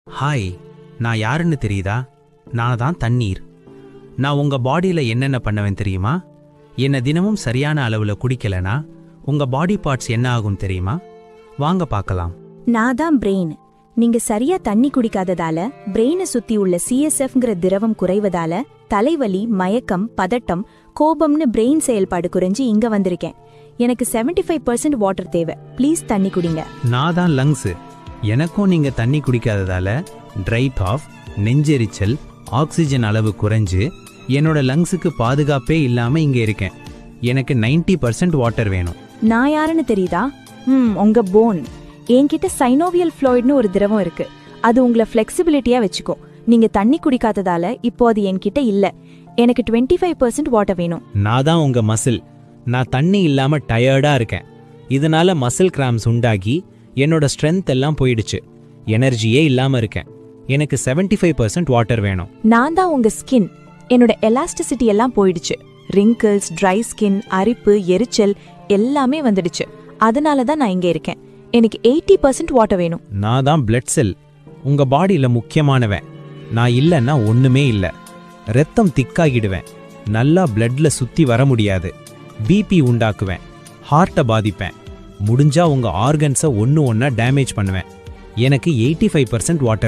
Hi, நான் யாருன்னு தெரியுதா? நான் தான் தண்ணீர். நான் உங்க பாடியில என்னென்ன பண்ணுவேன் தெரியுமா? என்ன தினமும் சரியான அளவுல குடிக்கலனா உங்க பாடி பார்ட்ஸ் என்ன ஆகும் தெரியுமா? வாங்க பார்க்கலாம். நான் தான் பிரெயின். நீங்க சரியா தண்ணி குடிக்காததால பிரெயினை சுத்தி உள்ள சிஎஸ்எஃப்ங்கிற திரவம் குறைவதால தலைவலி, மயக்கம், பதட்டம், கோபம்னு பிரெயின் செயல்பாடு குறைஞ்சு இங்க வந்திருக்கேன். எனக்கு 75% வாட்டர் தேவை. ப்ளீஸ் தண்ணி குடிங்க. நான் தான் லங்ஸ். எனக்கும் நீங்க தண்ணி குடிக்காததால ட்ரை காஃப், நெஞ்செரிச்சல், ஆக்சிஜன் அளவு குறைஞ்சு என்னோட லங்ஸுக்கு பாதுகாப்பே இல்லாம இங்க இருக்கேன். எனக்கு 90% வாட்டர் வேணும். நான் யாருன்னு தெரியுதா? உங்க போன். என்கிட்ட சைனோவியல் ஃப்ளூயிட்னு ஒரு திரவம் இருக்கு. அது உங்களை ஃப்ளெக்சிபிலிட்டியா வச்சுக்கும். நீங்க தண்ணி குடிக்காததால இப்போ அது என்கிட்ட இல்ல. எனக்கு 25% வாட்டர் வேணும். நான் தான் உங்க மசில். நான் தண்ணி இல்லாம டயர்டா இருக்கேன். இதனால மசில் கிராம்ஸ் உண்டாகி என்னோட ஸ்ட்ரென்த் எல்லாம் போயிடுச்சு. எனர்ஜியே இல்லாம இருக்கேன். எனக்கு 75% வாட்டர் வேணும். நான் தான் உங்க ஸ்கின். என்னோட எலாஸ்டிசிட்டி எல்லாம் போயிடுச்சு. ரிங்கிள்ஸ், ட்ரை ஸ்கின், அரிப்பு, எரிச்சல் எல்லாமே வந்துடுச்சு. அதனால தான் நான் இங்க இருக்கேன். எனக்கு 80% வாட்டர் வேணும். நான் தான் பிளட் செல். உங்க பாடியில முக்கியமானவன். நான் இல்லைன்னா ஒண்ணுமே இல்ல. ரத்தம் திக்காகிடுவேன். நல்லா பிளட்ல சுத்தி வர முடியாது. பிபி உண்டாக்குவேன். ஹார்ட்டை பாதிப்பேன். முடிஞ்சா உங்க ஆர்கன்ஸை ஒன்னு ஒன்னா டேமேஜ் பண்ணுவேன். எனக்கு 85% வாட்டர்